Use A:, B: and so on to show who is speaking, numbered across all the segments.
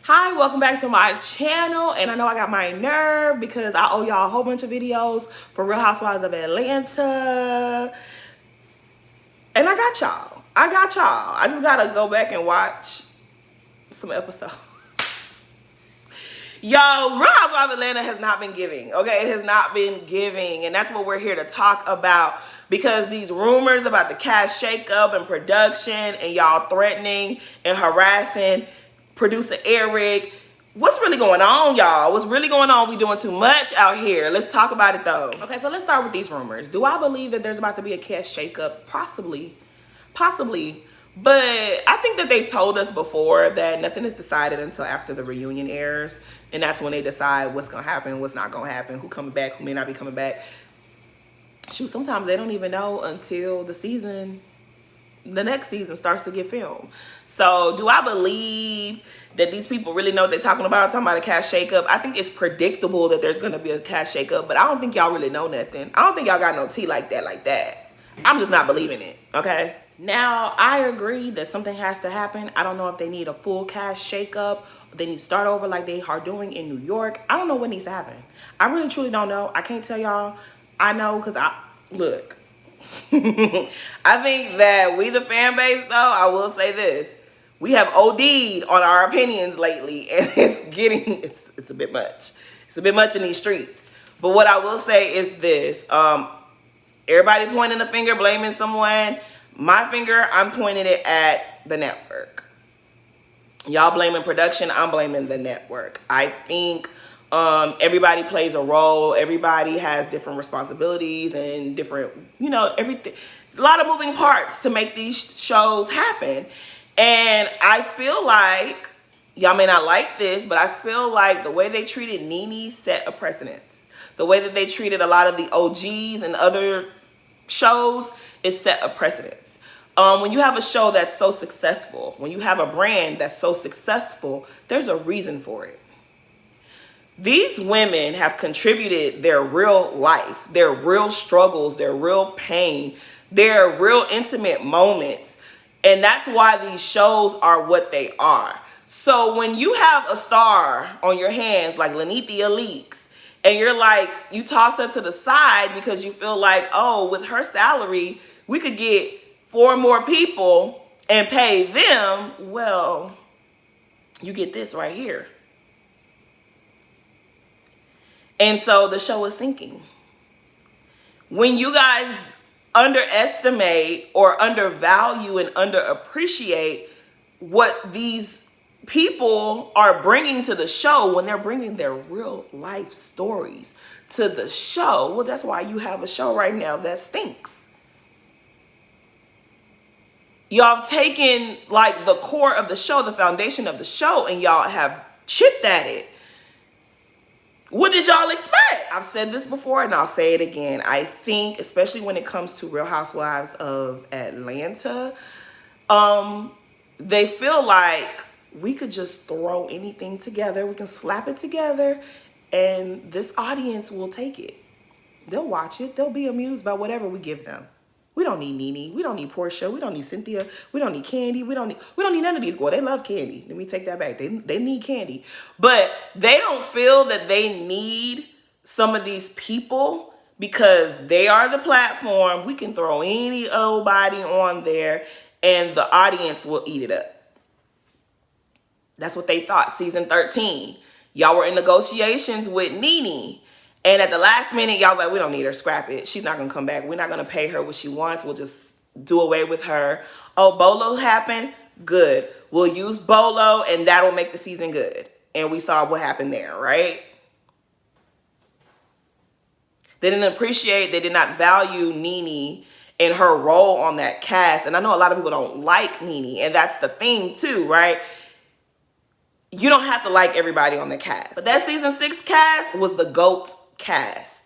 A: Hi, welcome back to my channel. And I know I got my nerve because I owe y'all a whole bunch of videos for Real Housewives of Atlanta. And I got y'all. I just gotta go back and watch some episodes. Yo, Real Housewives of Atlanta has not been giving, okay? It has not been giving. And that's what we're here to talk about, because these rumors about the cast shakeup and production and y'all threatening and harassing producer Eric. What's really going on, y'all? What's really going on? We doing too much out here. Let's talk about it, though. Okay, so let's start with these rumors. Do I believe that there's about to be a cast shakeup? Possibly. But I think that they told us before that nothing is decided until after the reunion airs. And that's when they decide what's going to happen, what's not going to happen, who coming back, who may not be coming back. Shoot, sometimes they don't even know until the next season starts to get filmed. So do I believe that these people really know what they're talking about a cast shakeup? I think it's predictable that there's going to be a cast shakeup, but I don't think y'all really know nothing. I don't think y'all got no tea like that. I'm just not believing it, okay? Now, I agree that something has to happen. I don't know if they need a full cast shakeup, or they need to start over like they are doing in New York. I don't know what needs to happen. I really truly don't know. I can't tell y'all. I know because look. I think that we the fan base, though, I will say this. We have OD'd on our opinions lately, and it's a bit much. It's a bit much in these streets. But what I will say is this. Everybody pointing the finger, blaming someone. My finger, I'm pointing it at the network. Y'all blaming production, I'm blaming the network. I think everybody plays a role. Everybody has different responsibilities and different, everything. It's a lot of moving parts to make these shows happen. And I feel like, y'all may not like this, but I feel like the way they treated Nene set a precedence. The way that they treated a lot of the OGs and other shows, it set a precedence. When you have a show that's so successful, when you have a brand that's so successful, there's a reason for it. These women have contributed their real life, their real struggles, their real pain, their real intimate moments. And that's why these shows are what they are. So when you have a star on your hands like Lanithia Leakes, and you're like, you toss her to the side because you feel like, oh, with her salary, we could get 4 more people and pay them. Well, you get this right here. And so the show is sinking. When you guys underestimate or undervalue and underappreciate what these people are bringing to the show, when they're bringing their real life stories to the show, well, that's why you have a show right now that stinks. Y'all have taken like the core of the show, the foundation of the show, and y'all have chipped at it. What did y'all expect? I've said this before and I'll say it again. I think, especially when it comes to Real Housewives of Atlanta, they feel like we could just throw anything together. We can slap it together and this audience will take it. They'll watch it. They'll be amused by whatever we give them. We don't need Nene. We don't need Portia. We don't need Cynthia. We don't need Candy. We don't need none of these girls. They love Candy. Let me take that back. They need Candy. But they don't feel that they need some of these people because they are the platform. We can throw any old body on there and the audience will eat it up. That's what they thought. Season 13. Y'all were in negotiations with Nene. And at the last minute, y'all was like, we don't need her, scrap it. She's not going to come back. We're not going to pay her what she wants. We'll just do away with her. Oh, Bolo happened? Good. We'll use Bolo and that'll make the season good. And we saw what happened there, right? They didn't appreciate, they did not value Nene and her role on that cast. And I know a lot of people don't like Nene. And that's the thing too, right? You don't have to like everybody on the cast. But that season 6 cast was the GOAT cast.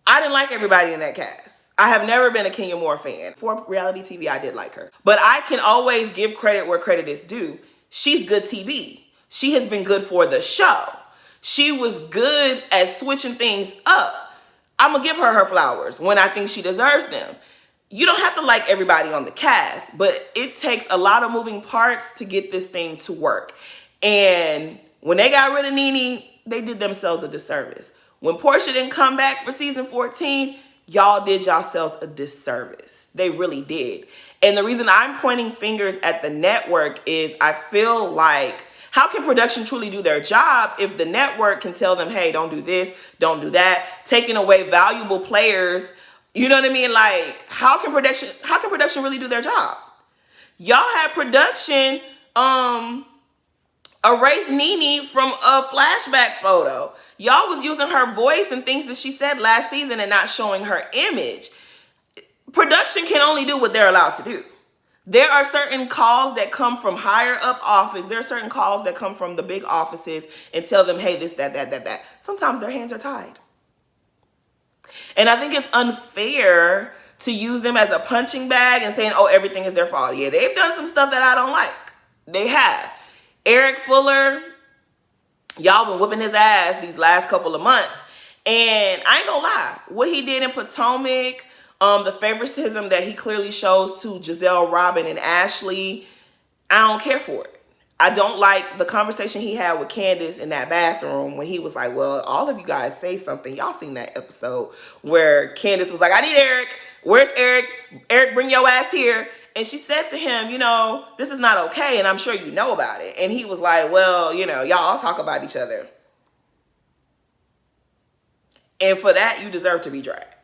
A: I didn't like everybody in that cast. I have never been a Kenya Moore fan. For reality TV, I did like her. But I can always give credit where credit is due. She's good TV. She has been good for the show. She was good at switching things up. I'm going to give her her flowers when I think she deserves them. You don't have to like everybody on the cast, but it takes a lot of moving parts to get this thing to work. And when they got rid of Nene, they did themselves a disservice. When Portia didn't come back for season 14, y'all did yourselves a disservice. They really did. And the reason I'm pointing fingers at the network is I feel like, how can production truly do their job if the network can tell them, hey, don't do this, don't do that, taking away valuable players? You know what I mean? Like, how can production really do their job? Y'all had production erase Nene from a flashback photo. Y'all was using her voice and things that she said last season and not showing her image. Production can only do what they're allowed to do. There are certain calls that come from higher up office. There are certain calls that come from the big offices and tell them, hey, this, that. Sometimes their hands are tied. And I think it's unfair to use them as a punching bag and saying, oh, everything is their fault. Yeah, they've done some stuff that I don't like. They have. Eric Fuller, y'all been whooping his ass these last couple of months. And I ain't gonna lie, what he did in Potomac, the favoritism that he clearly shows to Giselle, Robin, and Ashley, I don't care for it. I don't like the conversation he had with Candace in that bathroom when he was like, well, all of you guys say something. Y'all seen that episode where Candace was like, I need Eric. Where's Eric? Eric, bring your ass here. And she said to him, you know, this is not okay, and I'm sure you know about it. And he was like, well, you know, y'all all talk about each other. And for that, you deserve to be dragged.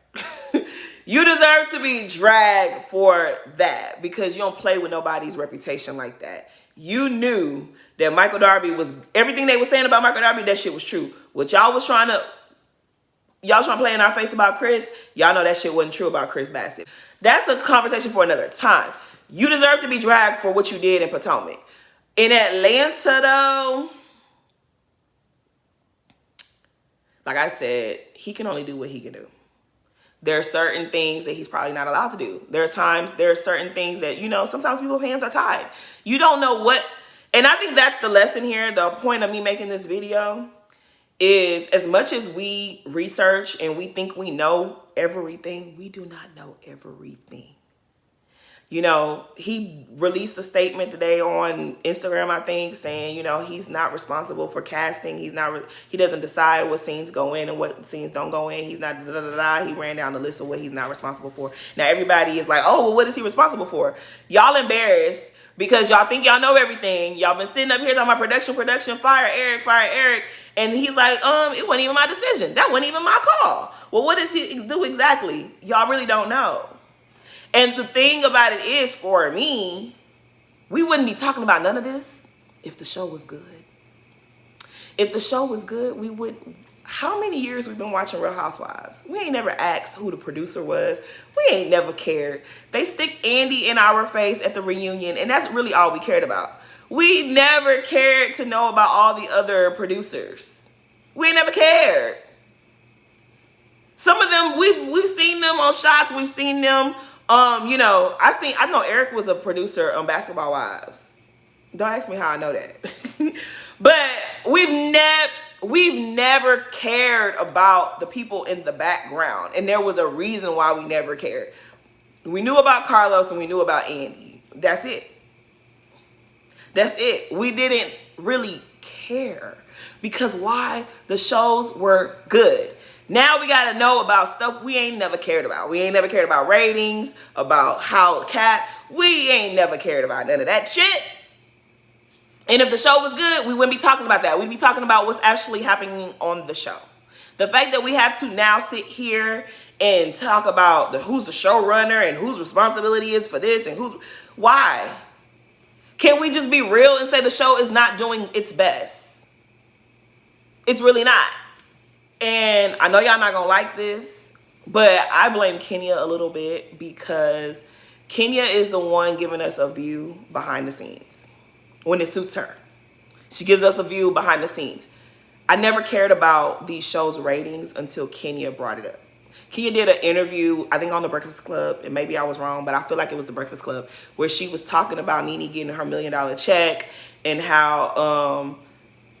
A: You deserve to be dragged for that because you don't play with nobody's reputation like that. You knew that Michael Darby was, everything they were saying about Michael Darby, that shit was true. What y'all trying to play in our face about Chris, y'all know that shit wasn't true about Chris Bassett. That's a conversation for another time. You deserve to be dragged for what you did in Potomac. In Atlanta, though, like I said, he can only do what he can do. There are certain things that he's probably not allowed to do. There are certain things that, you know, sometimes people's hands are tied. You don't know what, and I think that's the lesson here. The point of me making this video is, as much as we research and we think we know everything, we do not know everything. You know, he released a statement today on Instagram, I think, saying, you know, he's not responsible for casting. He doesn't decide what scenes go in and what scenes don't go in. He's not He ran down the list of what he's not responsible for. Now everybody is like, oh, well, what is he responsible for? Y'all embarrassed because y'all think y'all know everything. Y'all been sitting up here talking about production, fire Eric. And he's like, it wasn't even my decision. That wasn't even my call. Well, what does he do exactly? Y'all really don't know. And the thing about it is, for me, we wouldn't be talking about none of this if the show was good. If the show was good, we would. How many years we've been watching Real Housewives? We ain't never asked who the producer was. We ain't never cared. They stick Andy in our face at the reunion, and that's really all we cared about. We never cared to know about all the other producers. We never cared. Some of them, we've seen them on shots. We've seen them. You know, I know Eric was a producer on Basketball Wives. Don't ask me how I know that. But we've never cared about the people in the background. And there was a reason why we never cared. We knew about Carlos and we knew about Andy. That's it. That's it. We didn't really care. Because why? The shows were good. Now we got to know about stuff we ain't never cared about. We ain't never cared about ratings, about how we ain't never cared about none of that shit. And if the show was good, we wouldn't be talking about that. We'd be talking about what's actually happening on the show. The fact that we have to now sit here and talk about who's the showrunner and whose responsibility is for this and why? Can't we just be real and say the show is not doing its best? It's really not. And I know y'all not gonna like this, but I blame Kenya a little bit because Kenya is the one giving us a view behind the scenes when it suits her. She gives us a view behind the scenes. I never cared about these shows' ratings until Kenya brought it up. Kenya did an interview, I think on The Breakfast Club, and maybe I was wrong, but I feel like it was The Breakfast Club, where she was talking about Nene getting her $1 million check and how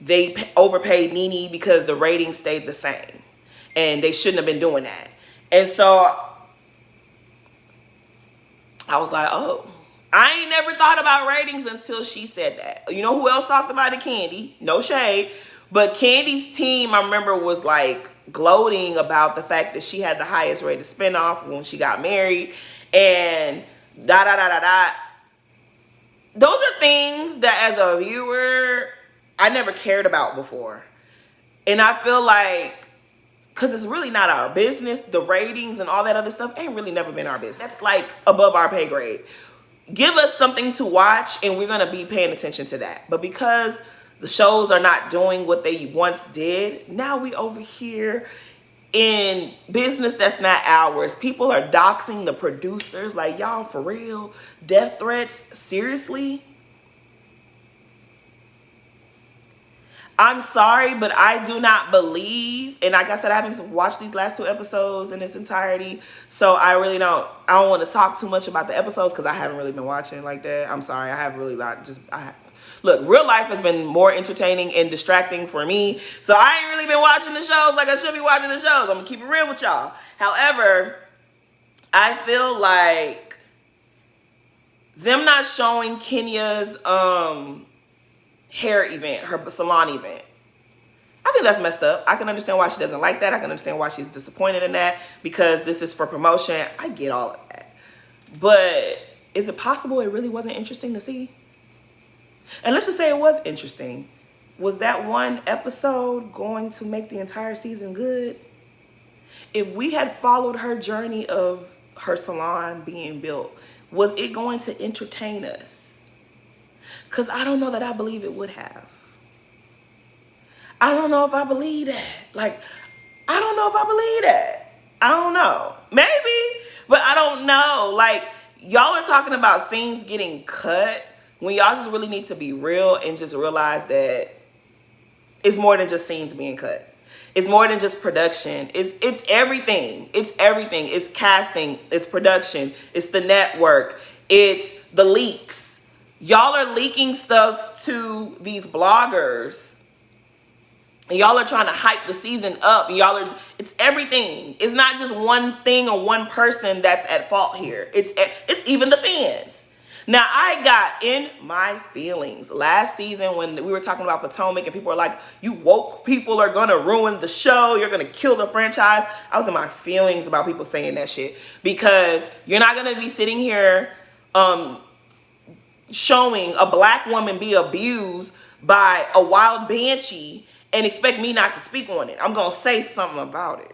A: they overpaid Nene because the ratings stayed the same. And they shouldn't have been doing that. And so I was like, oh, I ain't never thought about ratings until she said that. You know who else talked about it? Candy. No shade. But Candy's team, I remember, was like gloating about the fact that she had the highest rated spinoff when she got married. And da da da da da. Those are things that as a viewer, I never cared about before. And I feel like, because it's really not our business, the ratings and all that other stuff ain't really never been our business. That's like above our pay grade. Give us something to watch and we're going to be paying attention to that. But because the shows are not doing what they once did, now we over here in business that's not ours. People are doxing the producers. Like, y'all, for real? Death threats? Seriously? I'm sorry, but I do not believe, and like I said, I haven't watched these last 2 episodes in its entirety, so I don't want to talk too much about the episodes because I haven't really been watching like that. I'm sorry, I have really not look, real life has been more entertaining and distracting for me, so I ain't really been watching the shows like I should be watching the shows. I'm gonna keep it real with y'all. However, I feel like them not showing Kenya's hair event, her salon event, I think that's messed up. I can understand why she doesn't like that. I can understand why she's disappointed in that, because this is for promotion. I get all of that. But is it possible it really wasn't interesting to see? And let's just say it was interesting. Was that one episode going to make the entire season good? If we had followed her journey of her salon being built, was it going to entertain us? Because I don't know that I believe it would have. I don't know if I believe that. Like, I don't know if I believe that. I don't know. Maybe, but I don't know. Like, y'all are talking about scenes getting cut when y'all just really need to be real and just realize that it's more than just scenes being cut. It's more than just production. It's everything. It's everything. It's casting. It's production. It's the network. It's the leaks. Y'all are leaking stuff to these bloggers. And y'all are trying to hype the season up. It's everything. It's not just one thing or one person that's at fault here. It's even the fans. Now, I got in my feelings last season when we were talking about Potomac and people were like, you woke people are going to ruin the show. You're going to kill the franchise. I was in my feelings about people saying that shit, because you're not going to be sitting here showing a black woman be abused by a wild banshee and expect me not to speak on it. I'm going to say something about it.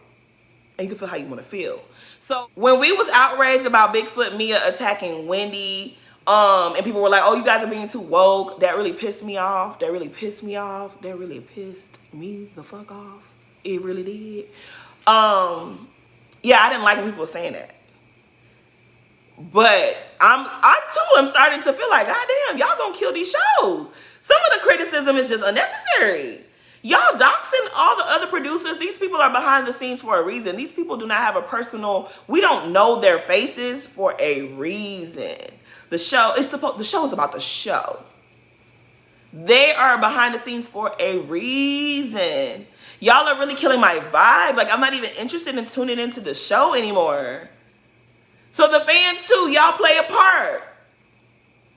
A: And you can feel how you want to feel. So when we was outraged about Bigfoot Mia attacking Wendy, and people were like, oh, you guys are being too woke, that really pissed me off. That really pissed me off. That really pissed me the fuck off. It really did. Yeah, I didn't like when people were saying that. But I'm starting to feel like, goddamn, y'all gonna kill these shows. Some of the criticism is just unnecessary. Y'all doxing all the other producers. These people are behind the scenes for a reason. These people do not have a personal, we don't know their faces for a reason. The show is about the show. They are behind the scenes for a reason. Y'all are really killing my vibe. Like, I'm not even interested in tuning into the show anymore. So the fans too, y'all play a part.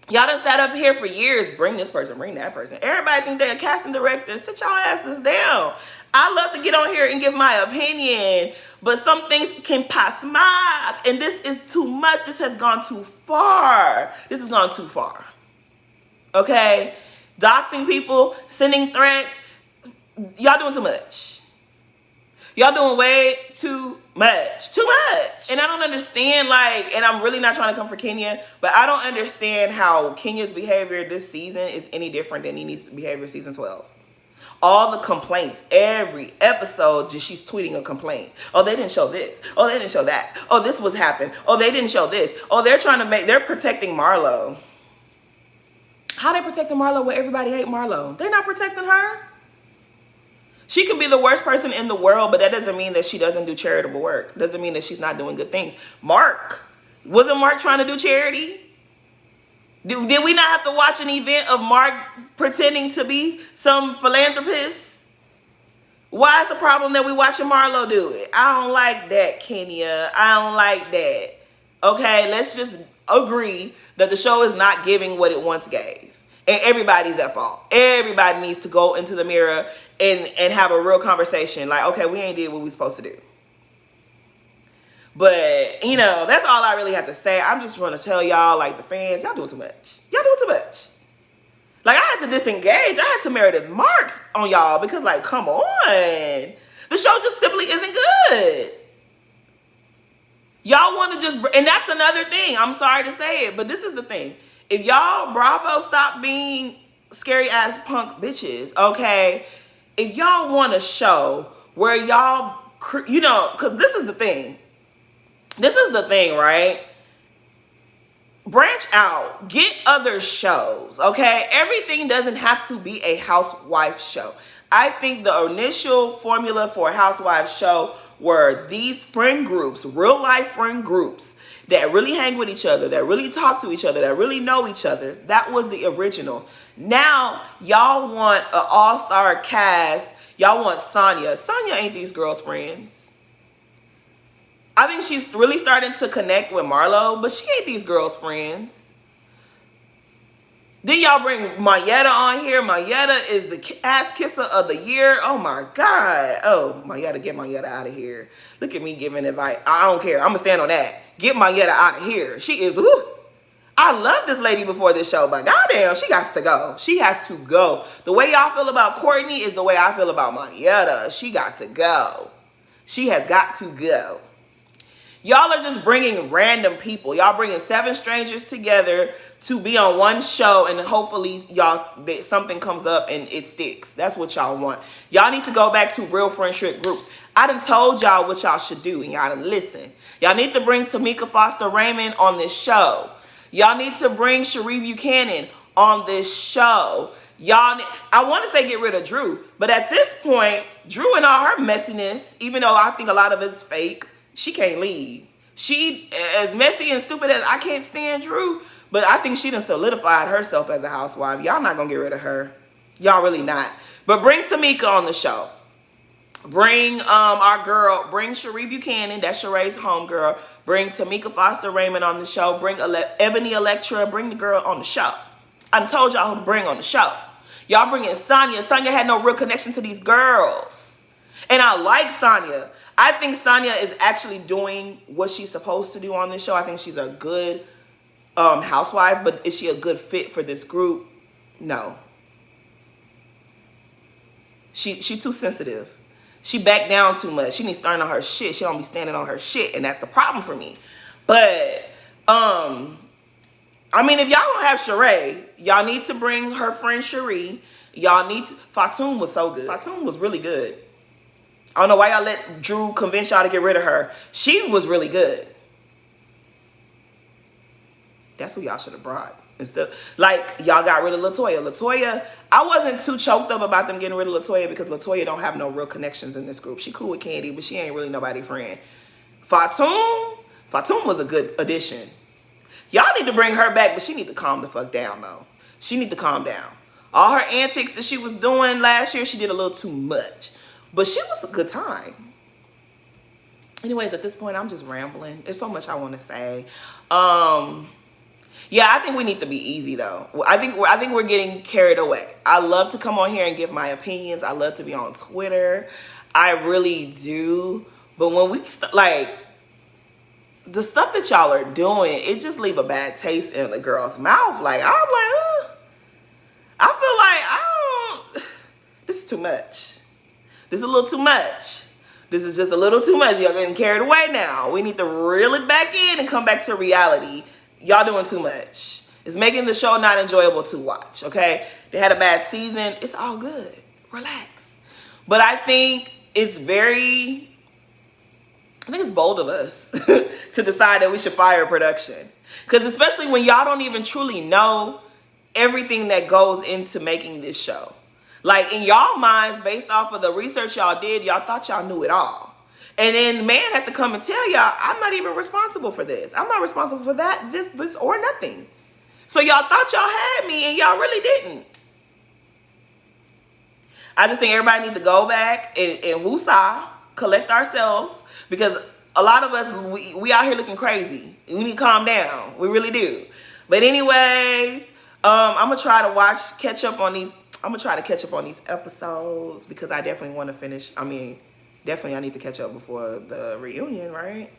A: Y'all done sat up here for years, bring this person, bring that person. Everybody think they're a casting director. Sit y'all asses down. I love to get on here and give my opinion, but some things can pass my, and this is too much. This has gone too far. This has gone too far. Okay? Doxing people, sending threats. Y'all doing too much. Y'all doing way too much. Too much. And I don't understand, like, and I'm really not trying to come for Kenya, but I don't understand how Kenya's behavior this season is any different than Nene's behavior season 12. All the complaints, every episode, just she's tweeting a complaint. Oh, they didn't show this. Oh, they didn't show that. Oh, this was happened. Oh, they didn't show this. Oh, they're protecting Marlo. How they protecting Marlo when everybody hate Marlo? They're not protecting her. She can be the worst person in the world, but that doesn't mean that she doesn't do charitable work. Doesn't mean that she's not doing good things. Wasn't Mark trying to do charity? Did we not have to watch an event of Mark pretending to be some philanthropist? Why is the problem that we watching Marlo do it? I don't like that, Kenya. I don't like that. Okay, let's just agree that the show is not giving what it once gave. And everybody's at fault. Everybody needs to go into the mirror and have a real conversation. Like, okay, we ain't did what we supposed to do. But, you know, that's all I really have to say. I'm just trying to tell y'all, like, the fans, y'all doing too much. Y'all doing too much. Like, I had to disengage. I had to Meredith Marks on y'all because, like, come on. The show just simply isn't good. Y'all want to just, and that's another thing. I'm sorry to say it, but this is the thing. If y'all, Bravo, stop being scary ass punk bitches, okay? If y'all want a show where y'all, you know, because this is the thing. This is the thing, right? Branch out. Get other shows, okay? Everything doesn't have to be a housewife show. I think the initial formula for a housewife show were these friend groups, real life friend groups that really hang with each other, that really talk to each other, that really know each other. That was the original. Now, y'all want an all-star cast. Y'all want Sonya. Sonya ain't these girls' friends. I think she's really starting to connect with Marlo, but she ain't these girls' friends. Then y'all bring Mayetta on here. Mayetta is the ass kisser of the year. Oh my God. Oh, Mayetta, get Mayetta out of here. Look at me giving advice. I don't care. I'm going to stand on that. Get Mayetta out of here. She is, woo. I love this lady before this show, but goddamn, she got to go. She has to go. The way y'all feel about Courtney is the way I feel about Mayetta. She got to go. She has got to go. Y'all are just bringing random people. Y'all bringing 7 strangers together to be on one show, and hopefully y'all something comes up and it sticks. That's what y'all want. Y'all need to go back to real friendship groups. I done told y'all what y'all should do, and y'all done listen. Y'all need to bring Tamika Foster Raymond on this show. Y'all need to bring Cherie Buchanan on this show. I want to say get rid of Drew, but at this point, Drew and all her messiness, even though I think a lot of it's fake, she can't leave. She, as messy and stupid as I can't stand Drew, but I think she done solidified herself as a housewife. Y'all not gonna get rid of her. Y'all really not. But bring Tamika on the show. Bring our girl, bring Cherie Buchanan, that's Sheree's homegirl. Bring Tamika Foster Raymond on the show. Bring Ebony Electra, bring the girl on the show. I done told y'all who to bring on the show. Y'all bring in Sonya. Sonya had no real connection to these girls. And I like Sonya. I think Sonya is actually doing what she's supposed to do on this show. I think she's a good housewife, but is she a good fit for this group? No. She too sensitive. She backed down too much. She needs to stand on her shit. She don't be standing on her shit, and that's the problem for me. But I mean, if y'all don't have Sheree, y'all need to bring her friend Cherie. Y'all need to. Fatoum was so good. Fatoum was really good. I don't know why y'all let Drew convince y'all to get rid of her. She was really good. That's who y'all should have brought. Instead, like, y'all got rid of LaToya. LaToya, I wasn't too choked up about them getting rid of LaToya because LaToya don't have no real connections in this group. She cool with Candy, but she ain't really nobody's friend. Fatoum was a good addition. Y'all need to bring her back, but she need to calm the fuck down, though. She need to calm down. All her antics that she was doing last year, she did a little too much. But she was a good time. Anyways, at this point, I'm just rambling. There's so much I want to say. Yeah, I think we need to be easy, though. I think we're getting carried away. I love to come on here and give my opinions. I love to be on Twitter. I really do. But when we like the stuff that y'all are doing, it just leave a bad taste in the girl's mouth. Like, I'm like, I feel like this is too much. This is a little too much. This is just a little too much. Y'all getting carried away now. We need to reel it back in and come back to reality. Y'all doing too much. It's making the show not enjoyable to watch, okay? They had a bad season. It's all good. Relax. But I think it's bold of us to decide that we should fire production. Because especially when y'all don't even truly know everything that goes into making this show. Like, in y'all minds, based off of the research y'all did, y'all thought y'all knew it all. And then man had to come and tell y'all, I'm not even responsible for this. I'm not responsible for that, this, or nothing. So y'all thought y'all had me, and y'all really didn't. I just think everybody needs to go back and woosah, collect ourselves, because a lot of us, we out here looking crazy. We need to calm down. We really do. But anyways, I'm gonna try to catch up on these. I'm gonna try to catch up on these episodes because I definitely want to finish. I mean, definitely I need to catch up before the reunion, right?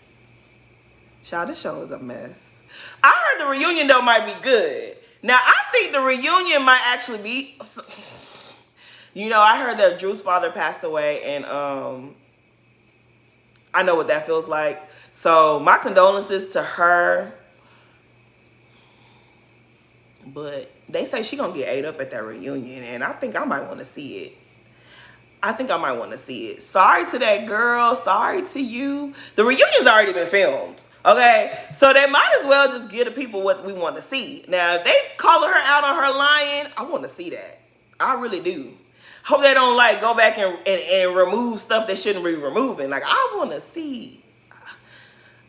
A: Child, this show is a mess. I heard the reunion though might be good. Now I think the reunion might actually be. You know, I heard that Drew's father passed away, and I know what that feels like. So my condolences to her. But they say she gonna get ate up at that reunion, and I think I might want to see it. I think I might want to see it. Sorry to that girl. Sorry to you. The reunion's already been filmed. Okay, so they might as well just give the people what we want to see. Now, if they calling her out on her lying, I want to see that. I really do. Hope they don't like go back and remove stuff they shouldn't be removing. Like, I want to see.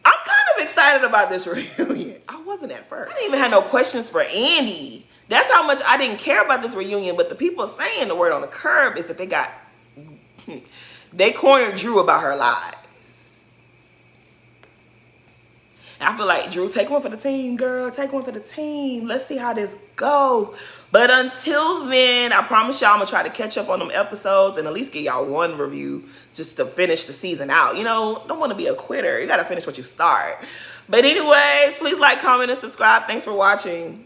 A: I'm kind of excited about this reunion. I wasn't at first. I didn't even have no questions for Andy. That's how much I didn't care about this reunion. But the people saying the word on the curb is that they cornered Drew about her lies. And I feel like, Drew, take one for the team, girl. Take one for the team. Let's see how this goes. But until then, I promise y'all I'm going to try to catch up on them episodes and at least give y'all one review just to finish the season out. You know, don't want to be a quitter. You got to finish what you start. But anyways, please like, comment, and subscribe. Thanks for watching.